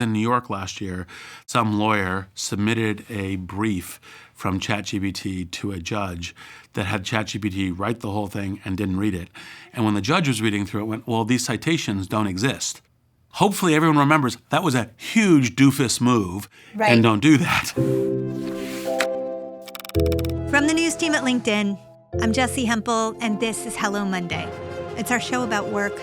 In New York last year, some lawyer submitted a brief from ChatGPT to a judge that had ChatGPT write the whole thing and didn't read it. And when the judge was reading through it, went, well, these citations don't exist. Hopefully everyone remembers that was a huge doofus move, right. And don't do that. From the news team at LinkedIn, I'm Jessi Hempel, and this is Hello Monday. It's our show about work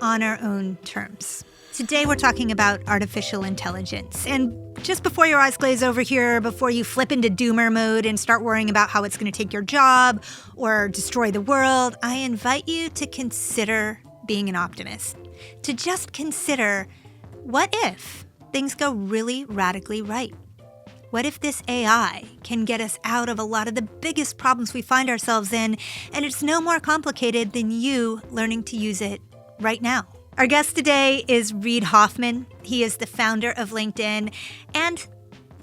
on our own terms. Today we're talking about artificial intelligence. And just before your eyes glaze over here, before you flip into doomer mode and start worrying about how it's going to take your job or destroy the world, I invite you to consider being an optimist. To just consider, what if things go really radically right? What if this AI can get us out of a lot of the biggest problems we find ourselves in, and it's no more complicated than you learning to use it right now? Our guest today is Reid Hoffman. He is the founder of LinkedIn. And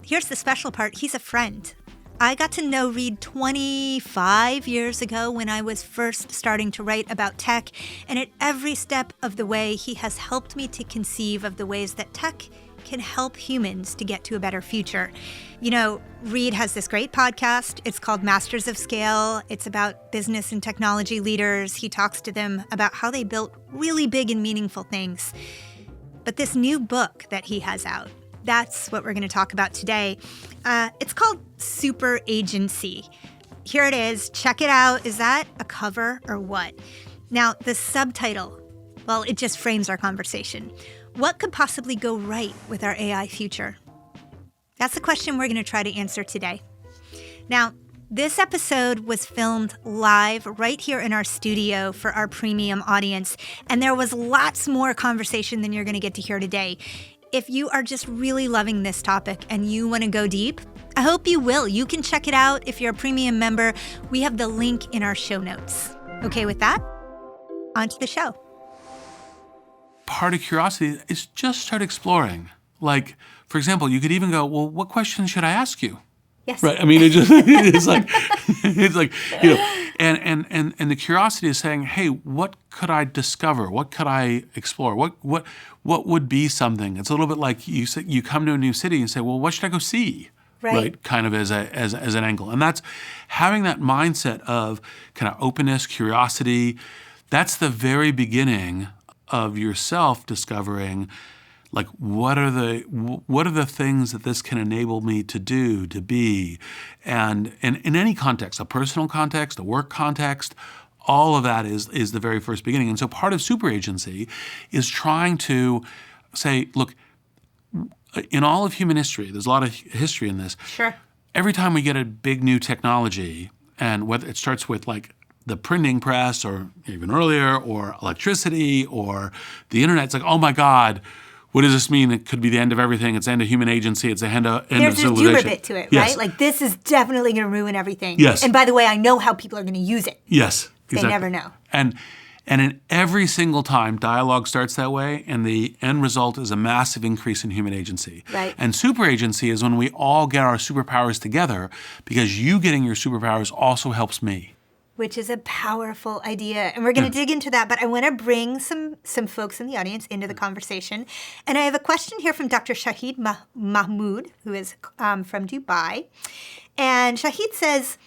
here's the special part. He's a friend. I got to know Reid 25 years ago when I was first starting to write about tech. And at every step of the way, he has helped me to conceive of the ways that tech can help humans to get to a better future. You know, Reid has this great podcast. It's called Masters of Scale. It's about business and technology leaders. He talks to them about how they built really big and meaningful things. But this new book that he has out, that's what we're going to talk about today. It's called Super Agency. Here it is. Check it out. Is that a cover or what? Now, the subtitle, well, it just frames our conversation. What could possibly go right with our AI future? That's the question we're going to try to answer today. Now, this episode was filmed live right here in our studio for our premium audience, and there was lots more conversation than you're going to get to hear today. If you are just really loving this topic and you want to go deep, I hope you will. You can check it out if you're a premium member. We have the link in our show notes. Okay, with that, on to the show. Part of curiosity is just start exploring. Like, for example, you could even go, well, what questions should I ask you? Yes. Right. I mean, it's like, you know, and the curiosity is saying, hey, what could I discover? What could I explore? What would be something? It's a little bit like you come to a new city and say, well, what should I go see? Right. Kind of as an angle. And that's having that mindset of kind of openness, curiosity. That's the very beginning of yourself discovering, like, what are the things that this can enable me to do, to be, and in any context, a personal context, a work context, all of that is the very first beginning. And so part of super agency is trying to say, look, in all of human history, there's a lot of history in this. Sure. Every time we get a big new technology, and whether it starts with like the printing press or even earlier, or electricity or the internet, it's like, oh my God, what does this mean? It could be the end of everything. It's the end of human agency. It's the end of civilization. There's a doomer bit to it, yes. Right? Like, this is definitely going to ruin everything. Yes. And by the way, I know how people are going to use it. Yes, exactly. They never know. And in every single time, dialogue starts that way, and the end result is a massive increase in human agency. Right. And super agency is when we all get our superpowers together, because you getting your superpowers also helps me. Which is a powerful idea. And we're going to dig into that, but I want to bring some folks in the audience into the conversation. And I have a question here from Dr. Shahid Mahmood, who is from Dubai. And Shahid says,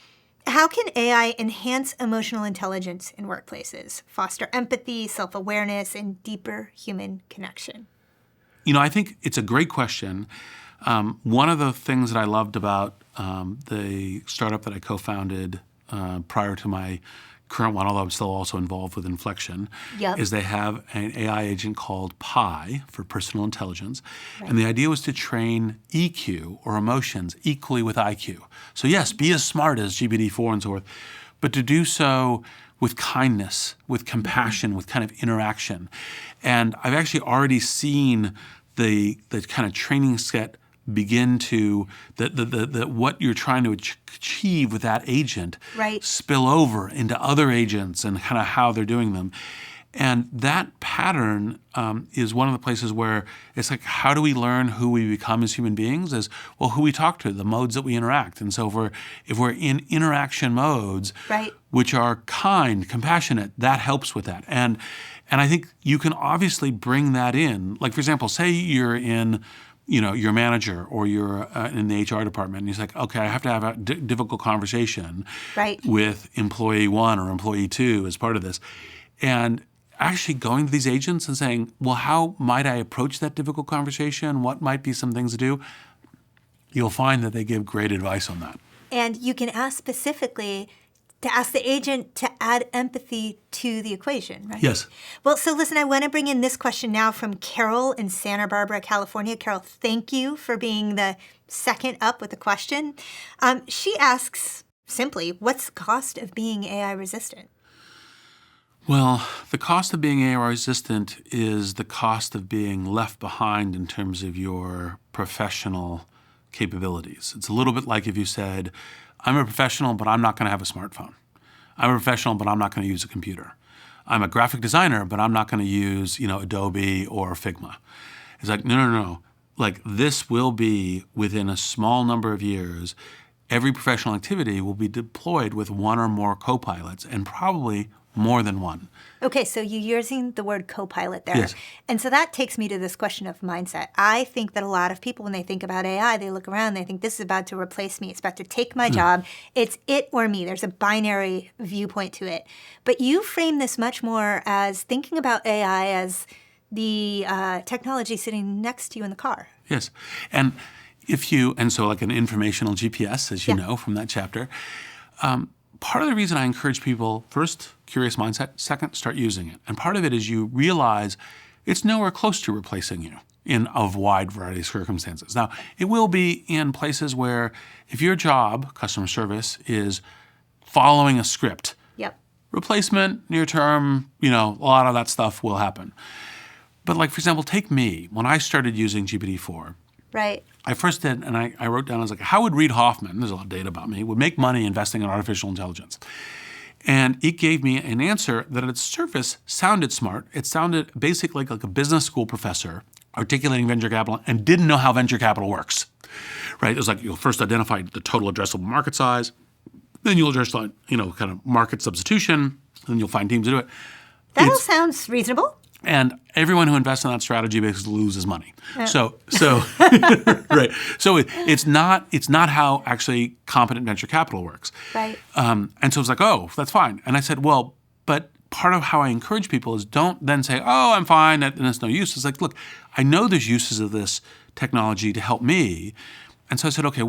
how can AI enhance emotional intelligence in workplaces, foster empathy, self-awareness, and deeper human connection? You know, I think it's a great question. One of the things that I loved about the startup that I co-founded prior to my current one, although I'm still also involved with Inflection, is they have an AI agent called Pi for personal intelligence. Right. And the idea was to train EQ or emotions equally with IQ. So yes, be as smart as GPT-4 and so forth, but to do so with kindness, with compassion, with kind of interaction. And I've actually already seen the kind of training set begin to, what you're trying to achieve with that agent spill over into other agents and kind of how they're doing them. And that pattern is one of the places where it's like, how do we learn who we become as human beings? Is, well, who we talk to, the modes that we interact. And so if we're in interaction modes, which are kind, compassionate, that helps with that. And And I think you can obviously bring that in. Like, for example, say you're in, your manager or you're in the HR department, and he's like, okay, I have to have a difficult conversation with employee 1 or employee 2 as part of this. And actually going to these agents and saying, well, how might I approach that difficult conversation? What might be some things to do? You'll find that they give great advice on that. And you can ask specifically to ask the agent to add empathy to the equation, right? Yes. Well, so listen, I want to bring in this question now from Carol in Santa Barbara, California. Carol, thank you for being the second up with the question. She asks simply, what's the cost of being AI resistant? Well, the cost of being AI resistant is the cost of being left behind in terms of your professional capabilities. It's a little bit like if you said, I'm a professional, but I'm not going to have a smartphone. I'm a professional, but I'm not going to use a computer. I'm a graphic designer, but I'm not going to use, Adobe or Figma. It's like, no. Like, this will be, within a small number of years, every professional activity will be deployed with one or more co-pilots, and probably more than one. Okay, so you're using the word co-pilot there. Yes. And so that takes me to this question of mindset. I think that a lot of people, when they think about AI, they look around, they think this is about to replace me. It's about to take my job. It's it or me. There's a binary viewpoint to it. But you frame this much more as thinking about AI as the technology sitting next to you in the car. Yes. And so like an informational GPS, as you know from that chapter, part of the reason I encourage people, first, curious mindset, second, start using it. And part of it is you realize it's nowhere close to replacing you in a wide variety of circumstances. Now, it will be in places where if your job, customer service, is following a script, replacement, near term, a lot of that stuff will happen. But like, for example, take me. When I started using GPT-4, I first did, and I wrote down, I was like, how would Reid Hoffman, there's a lot of data about me, would make money investing in artificial intelligence? And it gave me an answer that at its surface sounded smart. It sounded basically like a business school professor articulating venture capital and didn't know how venture capital works, right? It was like, you'll first identify the total addressable market size, then you'll just kind of market substitution, then you'll find teams to do it. That all sounds reasonable. And everyone who invests in that strategy basically loses money. So right. So it's not how actually competent venture capital works. Right. And so it's like, oh, that's fine. And I said, well, but part of how I encourage people is don't then say, oh, I'm fine, and it's no use. It's like, look, I know there's uses of this technology to help me. And so I said, okay,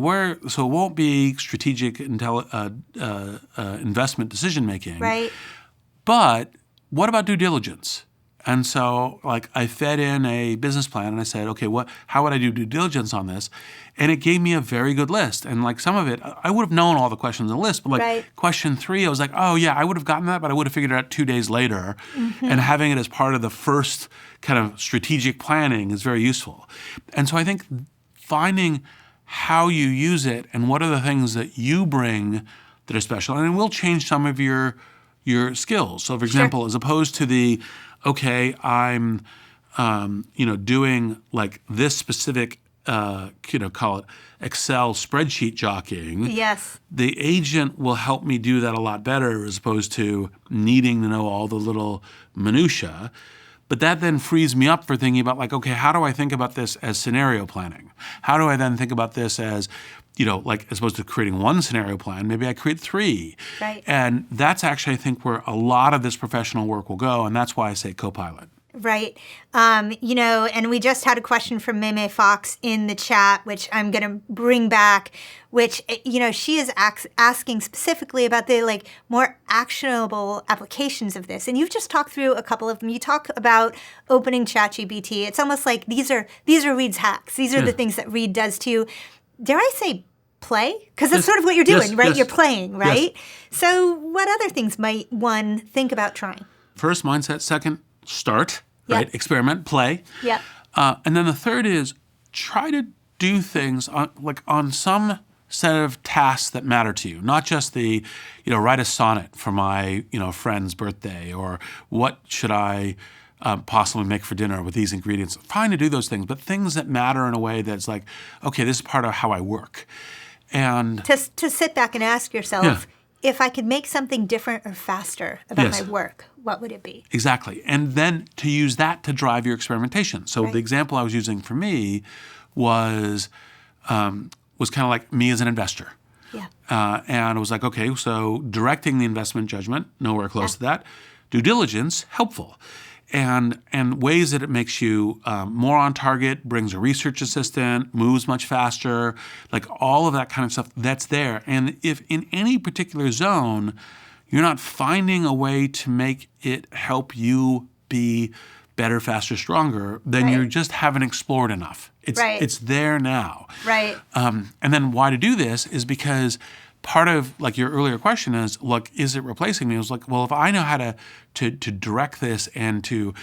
so it won't be strategic investment decision making. Right. But what about due diligence? And so, I fed in a business plan, and I said, okay, how would I do due diligence on this? And it gave me a very good list. And, some of it, I would have known all the questions in the list. But, question 3, I was like, oh, yeah, I would have gotten that, but I would have figured it out 2 days later. Mm-hmm. And having it as part of the first kind of strategic planning is very useful. And so I think finding how you use it and what are the things that you bring that are special, and it will change some of your skills. So, for example, as opposed to the okay, I'm, doing this specific, call it Excel spreadsheet jockeying. Yes. The agent will help me do that a lot better as opposed to needing to know all the little minutia. But that then frees me up for thinking about okay, how do I think about this as scenario planning? How do I then think about this as as opposed to creating one scenario plan, maybe I create 3. Right. And that's actually, I think, where a lot of this professional work will go, and that's why I say co-pilot. Right. And we just had a question from Meme Fox in the chat, which I'm going to bring back, which, she is asking specifically about the more actionable applications of this. And you've just talked through a couple of them. You talk about opening ChatGPT. It's almost like these are Reid's hacks. These are the things that Reid does too. Dare I say play? Because that's sort of what you're doing, right? Yes. You're playing, right? Yes. So what other things might one think about trying? First, mindset. Second, start, right? Experiment, play. Yeah. And then the third is try to do things on some set of tasks that matter to you, not just the, write a sonnet for my, friend's birthday, or what should I possibly make for dinner with these ingredients. Fine to do those things, but things that matter in a way that's okay, this is part of how I work. And to sit back and ask yourself, if I could make something different or faster about Yes. my work, what would it be? Exactly. And then to use that to drive your experimentation. So Right. the example I was using for me was kind of like me as an investor. Yeah. And it was like, okay, so directing the investment judgment, nowhere close to that. Due diligence, helpful. And ways that it makes you more on target, brings a research assistant, moves much faster, like all of that kind of stuff, that's there. And if in any particular zone, you're not finding a way to make it help you be better, faster, stronger, then Right. you just haven't explored enough. It's there now. Right. And then why to do this is because part of like your earlier question is, look, is it replacing me? I was like, well, if I know how to direct this and to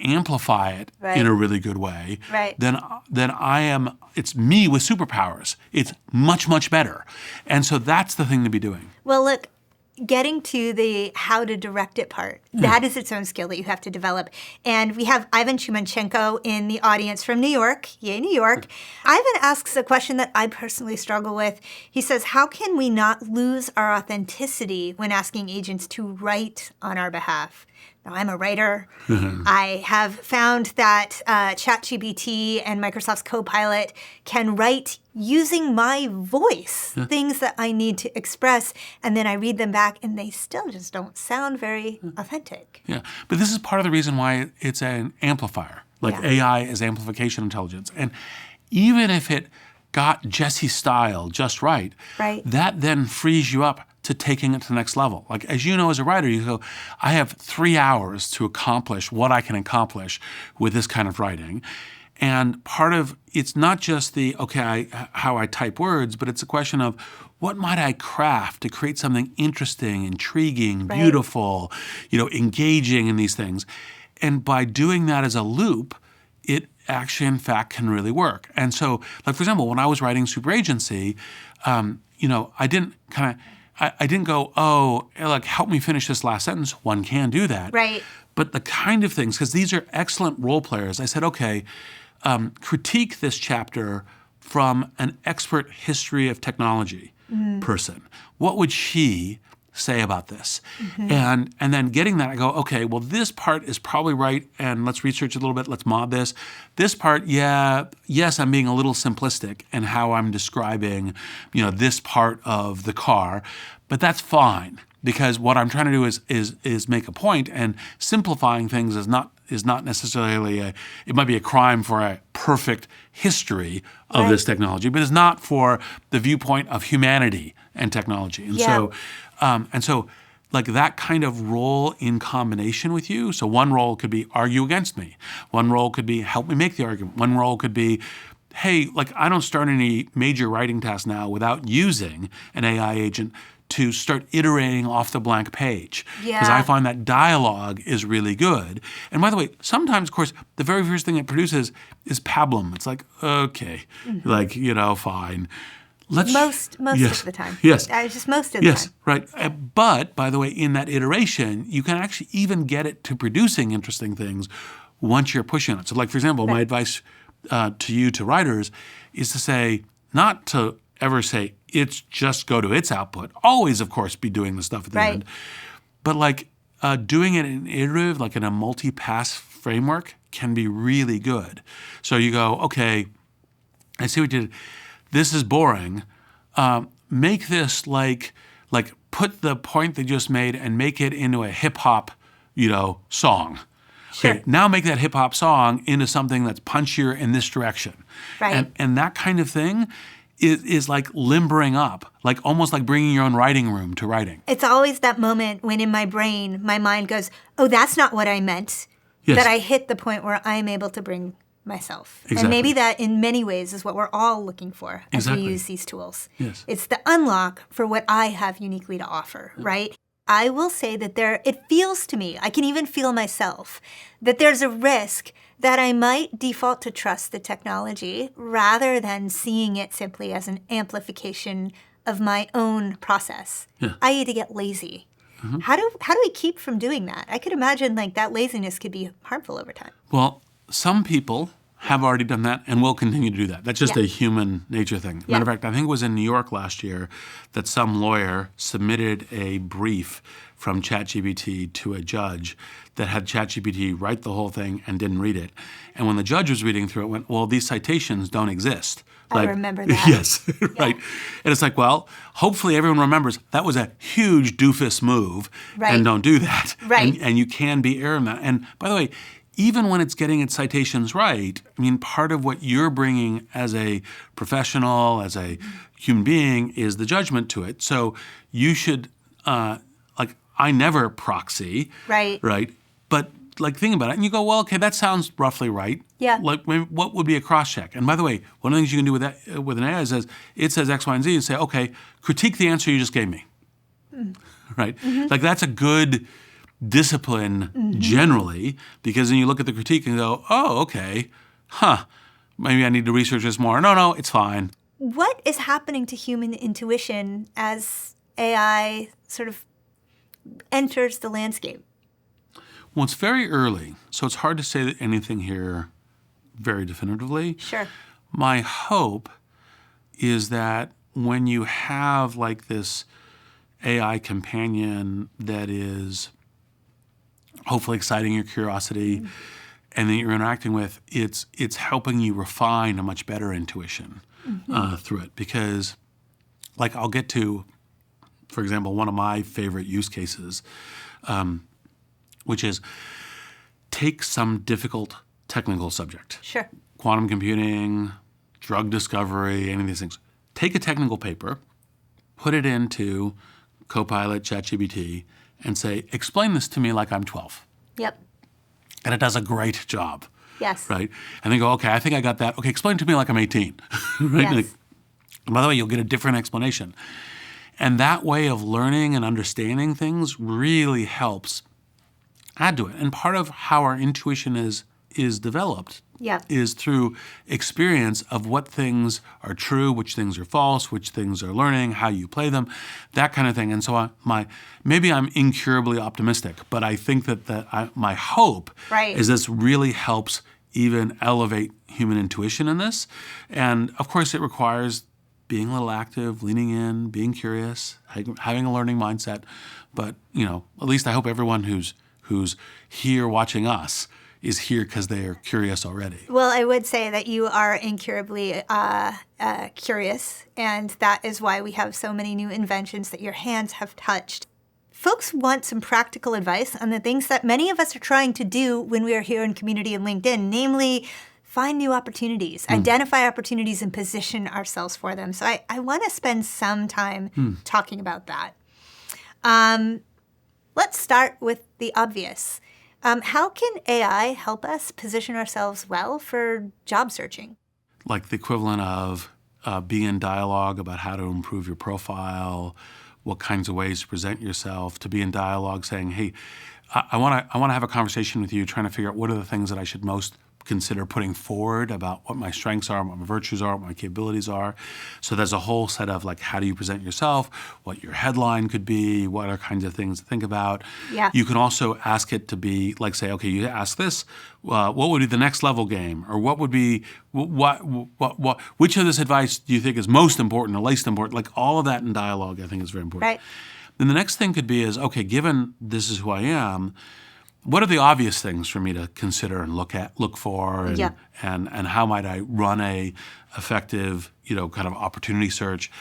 amplify it Right. in a really good way, Right. then it's me with superpowers. It's much, much better. And so that's the thing to be doing. Well, look, getting to the how to direct it part, that is its own skill that you have to develop. And we have Ivan Chumanchenko in the audience from New York. Yay, New York. Ivan asks a question that I personally struggle with. He says, how can we not lose our authenticity when asking agents to write on our behalf? Now, I'm a writer. I have found that ChatGPT and Microsoft's Copilot can write using my voice things that I need to express, and then I read them back, and they still just don't sound very authentic. Yeah, but this is part of the reason why it's an amplifier. Like Yeah. AI is amplification intelligence. And even if it got Jesse's style just right, Right. that then frees you up to taking it to the next level. Like, as you know, as a writer, you go, I have 3 hours to accomplish what I can accomplish with this kind of writing. And part of it's not just how I type words, but it's a question of what might I craft to create something interesting, intriguing, Right. beautiful, engaging in these things. And by doing that as a loop, it actually, in fact, can really work. And so, like, for example, when I was writing Super Agency, I didn't go, help me finish this last sentence. One can do that. Right. But the kind of things, because these are excellent role players, I said, okay, critique this chapter from an expert history of technology person. What would she say about this? And then getting that, I go, okay, well, this part is probably right, and let's research a little bit, let's mod this. This part, yes, I'm being a little simplistic in how I'm describing, this part of the car, but that's fine, because what I'm trying to do is make a point, and simplifying things is not necessarily it might be a crime for a perfect history of this technology, but it's not for the viewpoint of humanity and technology. And so like that kind of role in combination with you. So one role could be argue against me. One role could be help me make the argument. One role could be, hey, like I don't start any major writing task now without using an AI agent to start iterating off the blank page. Because I find that dialogue is really good. And by the way, sometimes, of course, the very first thing it produces is pablum. It's like, okay, fine. Most Yes. of the time. Yes. Just most of the Yes, time. right. But, by the way, in that iteration, you can actually even get it to producing interesting things once you're pushing it. So, like, for example, my advice to writers is to say, not to ever say, it's just go to its output. Always, of course, be doing the stuff at the end. But, like, doing it in iterative, like in a multi-pass framework, can be really good. So you go, okay, I see what you did. This is boring. Make this like put the point they just made and make it into a hip hop, song. Sure. Okay, now make that hip hop song into something that's punchier in this direction. Right. And that kind of thing is like limbering up, like almost like bringing your own writing room to writing. It's always that moment when in my brain, my mind goes, oh, that's not what I meant. Yes. That I hit the point where I'm able to bring myself. Exactly. And maybe that in many ways is what we're all looking for as Exactly. we use these tools. Yes. It's the unlock for what I have uniquely to offer, right? I will say that it feels to me, I can even feel myself, that there's a risk that I might default to trust the technology rather than seeing it simply as an amplification of my own process. Yeah. I.e. to get lazy. How do we keep from doing that? I could imagine like that laziness could be harmful over time. Well, some people have already done that and will continue to do that. That's just Yeah. a human nature thing. Yeah. Matter of fact, I think it was in New York last year that some lawyer submitted a brief from ChatGPT to a judge that had ChatGPT write the whole thing and didn't read it. And when the judge was reading through it, went, well, these citations don't exist. I remember that. Yes, right. And it's like, well, hopefully everyone remembers that was a huge doofus move, Right. and don't do that. Right. And you can be error in that. And by the way, even when it's getting its citations right, I mean, part of what you're bringing as a professional, as a human being, is the judgment to it. So you should, like, I never proxy. Right. Right. But, like, think about it, and you go, well, okay, that sounds roughly right. Yeah. Like, maybe what would be a cross-check? And by the way, one of the things you can do with that, with an AI is it says X, Y, and Z, and say, okay, critique the answer you just gave me. Right? Like, that's a good discipline generally, because then you look at the critique and go, oh, okay, maybe I need to research this more. No, it's fine. What is happening to human intuition as AI sort of enters the landscape? Well, it's very early, so it's hard to say anything here very definitively. Sure. My hope is that when you have like this AI companion that is hopefully exciting your curiosity and that you're interacting with, it's helping you refine a much better intuition through it. Because, like, I'll get to, for example, one of my favorite use cases, which is take some difficult technical subject. Sure. Quantum computing, drug discovery, any of these things. Take a technical paper, put it into Copilot, ChatGPT, and say, explain this to me like I'm 12. Yep. And it does a great job. Yes. Right? And then go, okay, I think I got that. Okay, explain it to me like I'm 18. Right? Yes. Like, by the way, you'll get a different explanation. And that way of learning and understanding things really helps add to it. And part of how our intuition is developed Yep. is through experience of what things are true, which things are false, which things are learning, how you play them, that kind of thing. And so maybe I'm incurably optimistic, but I think that my hope Right. is this really helps even elevate human intuition in this. And of course it requires being a little active, leaning in, being curious, having a learning mindset. But, at least I hope everyone who's here watching us is here because they are curious already. Well, I would say that you are incurably curious, and that is why we have so many new inventions that your hands have touched. Folks want some practical advice on the things that many of us are trying to do when we are here in Community and LinkedIn, namely find new opportunities, identify opportunities, and position ourselves for them. So I want to spend some time talking about that. Let's start with the obvious. How can AI help us position ourselves well for job searching? Like the equivalent of being in dialogue about how to improve your profile, what kinds of ways to present yourself, to be in dialogue saying, hey, I want to have a conversation with you trying to figure out what are the things that I should most consider putting forward about what my strengths are, what my virtues are, what my capabilities are. So there's a whole set of like, how do you present yourself, what your headline could be, what are kinds of things to think about. Yeah. You can also ask it to be like, say, okay, you ask this, what would be the next level game? Or what would be, which of this advice do you think is most important or least important? Like all of that in dialogue, I think is very important. Right. Then the next thing could be is, okay, given this is who I am, what are the obvious things for me to consider and look for, and how might I run a effective, kind of opportunity search?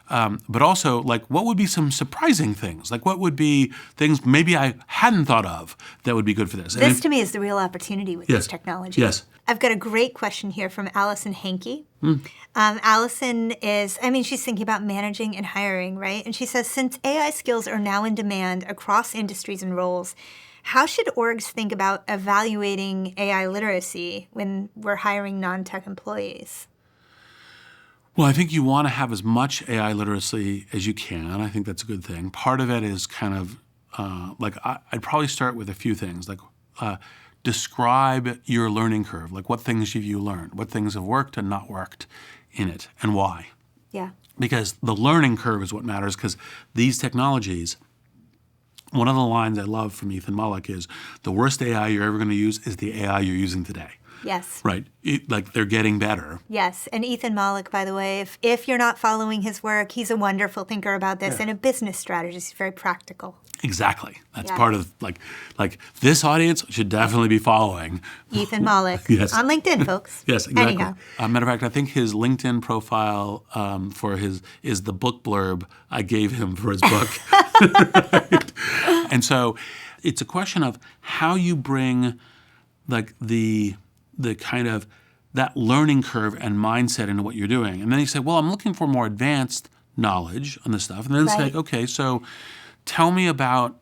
But also, like, what would be some surprising things? Like, what would be things maybe I hadn't thought of that would be good for this? This, to me, is the real opportunity with this technology. Yes. I've got a great question here from Allison Hankey. Allison she's thinking about managing and hiring, right? And she says, since AI skills are now in demand across industries and roles, how should orgs think about evaluating AI literacy when we're hiring non-tech employees? Well, I think you want to have as much AI literacy as you can. I think that's a good thing. Part of it is kind of I'd probably start with a few things, like describe your learning curve, like what things have you learned, what things have worked and not worked in it, and why. Yeah. Because the learning curve is what matters, because these technologies, one of the lines I love from Ethan Mollick is, the worst AI you're ever going to use is the AI you're using today. Yes. Right. Like they're getting better. Yes. And Ethan Mollick, by the way, if you're not following his work, he's a wonderful thinker about this and a business strategist. He's very practical. Exactly. That's part of like this audience should definitely be following Ethan Mollick. Yes. On LinkedIn, folks. Yes, exactly. Anyhow. Matter of fact, I think his LinkedIn profile is the book blurb I gave him for his book. Right? And so it's a question of how you bring like the kind of that learning curve and mindset into what you're doing. And then you say, well, I'm looking for more advanced knowledge on this stuff. And then say, okay, so tell me about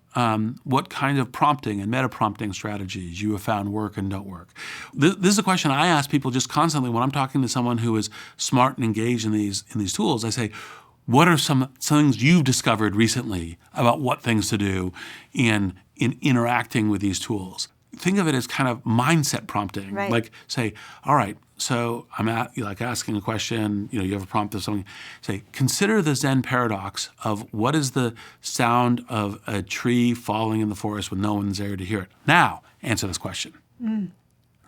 what kind of prompting and meta-prompting strategies you have found work and don't work. This is a question I ask people just constantly when I'm talking to someone who is smart and engaged in these tools. I say, what are some things you've discovered recently about what things to do in interacting with these tools? Think of it as kind of mindset prompting. Right. Like say, all right, so I'm asking a question, you have a prompt of something. Say, consider the Zen paradox of what is the sound of a tree falling in the forest with no one's there to hear it. Now, answer this question.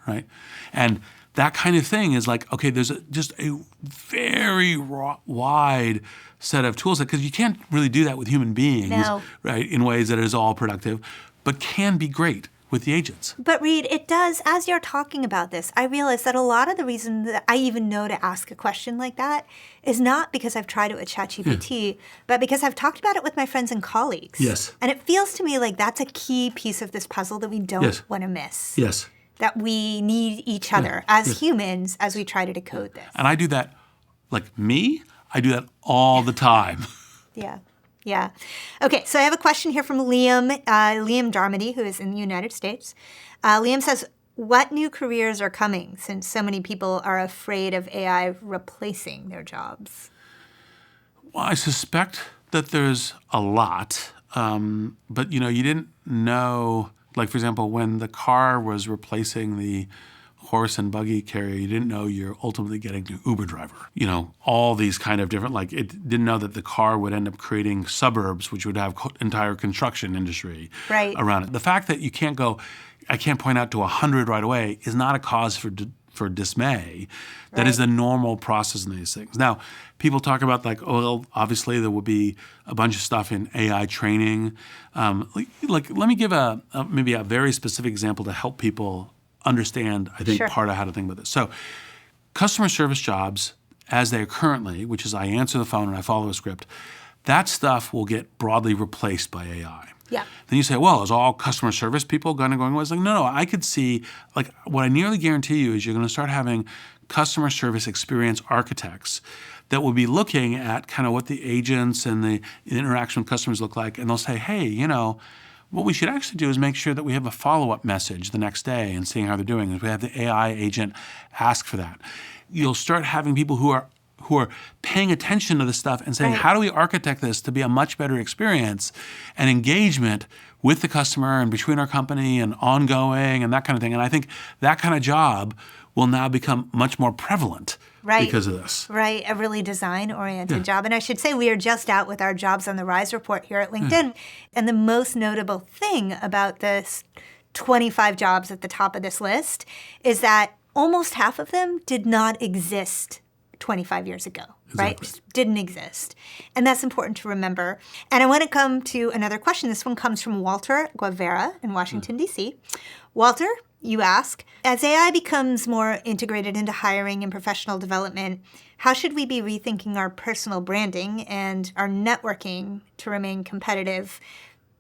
Right? And that kind of thing is like, okay, there's just a very wide set of tools because you can't really do that with human beings, right, in ways that is all productive, but can be great with the agents. But Reid, it does, as you're talking about this, I realize that a lot of the reason that I even know to ask a question like that is not because I've tried it with ChatGPT, but because I've talked about it with my friends and colleagues. Yes. And it feels to me like that's a key piece of this puzzle that we don't want to miss. Yes. That we need each other as humans as we try to decode this. And I do that, I do that all the time. Yeah. Okay, so I have a question here from Liam Darmody, who is in the United States. Liam says, what new careers are coming since so many people are afraid of AI replacing their jobs? Well, I suspect that there's a lot, but you didn't know, like for example, when the car was replacing the horse and buggy carrier, you didn't know you're ultimately getting an Uber driver. All these kind of different, it didn't know that the car would end up creating suburbs, which would have entire construction industry around it. The fact that I can't point out to 100 right away is not a cause for dismay. That is the normal process in these things. Now, people talk about obviously there will be a bunch of stuff in AI training. Let me give maybe a very specific example to help people understand, I think, part of how to think about this. So customer service jobs, as they are currently, which is I answer the phone and I follow a script, that stuff will get broadly replaced by AI. Yeah. Then you say, well, is all customer service people going away? It's like, no, I could see, what I nearly guarantee you is you're going to start having customer service experience architects that will be looking at kind of what the agents and the interaction with customers look like, and they'll say, hey, what we should actually do is make sure that we have a follow-up message the next day and seeing how they're doing. If we have the AI agent ask for that, you'll start having people who are paying attention to this stuff and saying, how do we architect this to be a much better experience and engagement with the customer and between our company and ongoing and that kind of thing. And I think that kind of job will now become much more prevalent because of this. Right, a really design-oriented job. And I should say we are just out with our Jobs on the Rise report here at LinkedIn. And the most notable thing about this 25 jobs at the top of this list is that almost half of them did not exist 25 years ago, right? Just didn't exist. And that's important to remember. And I want to come to another question. This one comes from Walter Guevara in Washington, D.C. Walter, you ask, as AI becomes more integrated into hiring and professional development, how should we be rethinking our personal branding and our networking to remain competitive?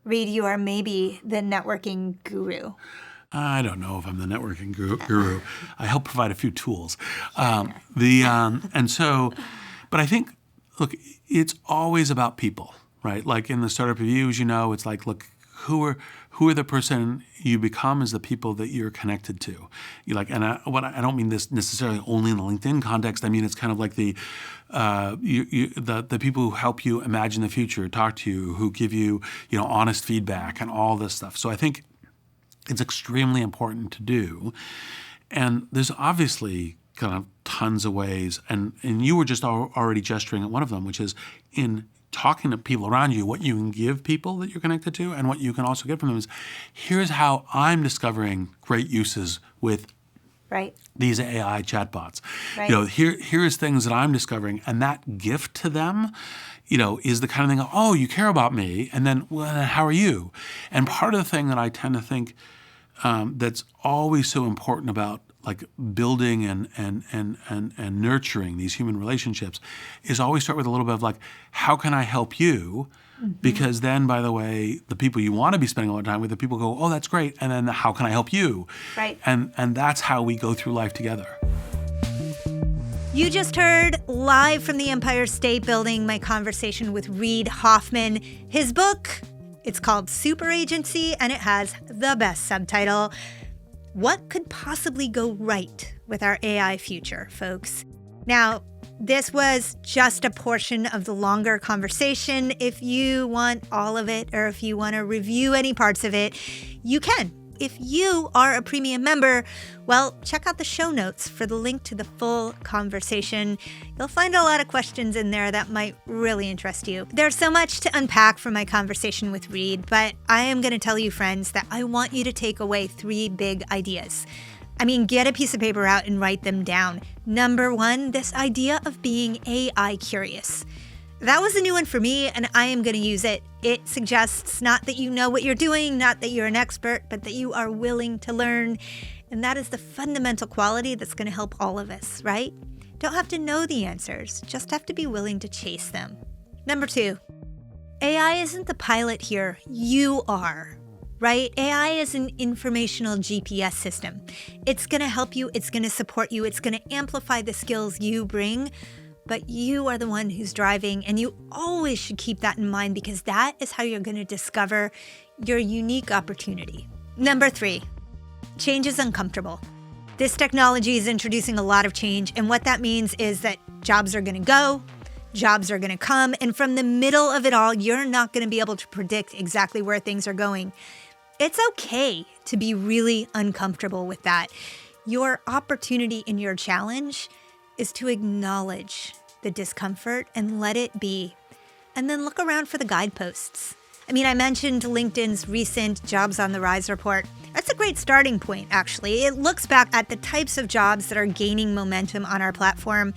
Reid, you are maybe the networking guru. I don't know if I'm the networking guru. I help provide a few tools. But I think, look, it's always about people, right? Like in the startup reviews, it's like, look, who are the person you become is the people that you're connected to. I don't mean this necessarily only in the LinkedIn context. I mean it's kind of like the people who help you imagine the future, talk to you, who give you honest feedback and all this stuff. So I think it's extremely important to do, and there's obviously kind of tons of ways. And you were just already gesturing at one of them, which is in talking to people around you, what you can give people that you're connected to and what you can also get from them is, here's how I'm discovering great uses with Right. these AI chatbots. Right. Here is things that I'm discovering, and that gift to them, is the kind of thing of, oh, you care about me, and then, well, how are you? And part of the thing that I tend to think that's always so important about like building and nurturing these human relationships is always start with a little bit of like, how can I help you? Because then, by the way, the people you want to be spending a lot of time with, the people go, oh, that's great. And then how can I help you? Right. And that's how we go through life together. You just heard live from the Empire State Building my conversation with Reid Hoffman. His book, it's called Super Agency, and it has the best subtitle, What Could Possibly Go Right with Our AI Future, folks? Now, this was just a portion of the longer conversation. If you want all of it, or if you want to review any parts of it, you can. If you are a premium member, well, check out the show notes for the link to the full conversation. You'll find a lot of questions in there that might really interest you. There's so much to unpack from my conversation with Reid, but I am going to tell you, friends, that I want you to take away 3 big ideas. Get a piece of paper out and write them down. Number 1, this idea of being AI curious. That was a new one for me, and I am going to use it. It suggests not that you know what you're doing, not that you're an expert, but that you are willing to learn. And that is the fundamental quality that's going to help all of us, right? Don't have to know the answers, just have to be willing to chase them. Number 2, AI isn't the pilot here. You are. Right? AI is an informational GPS system. It's going to help you. It's going to support you. It's going to amplify the skills you bring. But you are the one who's driving, and you always should keep that in mind because that is how you're going to discover your unique opportunity. Number 3, change is uncomfortable. This technology is introducing a lot of change, and what that means is that jobs are going to go, jobs are going to come, and from the middle of it all, you're not going to be able to predict exactly where things are going. It's okay to be really uncomfortable with that. Your opportunity and your challenge is to acknowledge the discomfort and let it be. And then look around for the guideposts. I mentioned LinkedIn's recent Jobs on the Rise report. That's a great starting point, actually. It looks back at the types of jobs that are gaining momentum on our platform,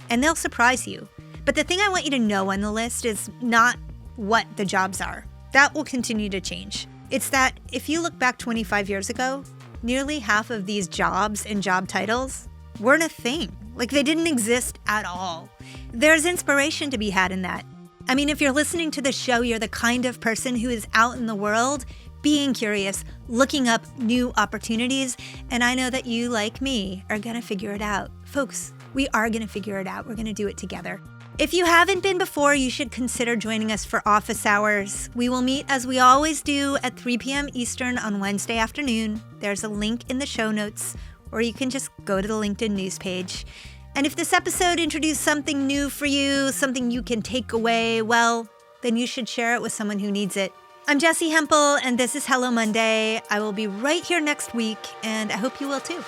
and they'll surprise you. But the thing I want you to know on the list is not what the jobs are. That will continue to change. It's that if you look back 25 years ago, nearly half of these jobs and job titles weren't a thing. Like they didn't exist at all. There's inspiration to be had in that. If you're listening to the show, you're the kind of person who is out in the world, being curious, looking up new opportunities, and I know that you, like me, are gonna figure it out. Folks, we are gonna figure it out. We're gonna do it together. If you haven't been before, you should consider joining us for office hours. We will meet as we always do at 3 p.m. Eastern on Wednesday afternoon. There's a link in the show notes, or you can just go to the LinkedIn news page. And if this episode introduced something new for you, something you can take away, well, then you should share it with someone who needs it. I'm Jessi Hempel, and this is Hello Monday. I will be right here next week, and I hope you will too.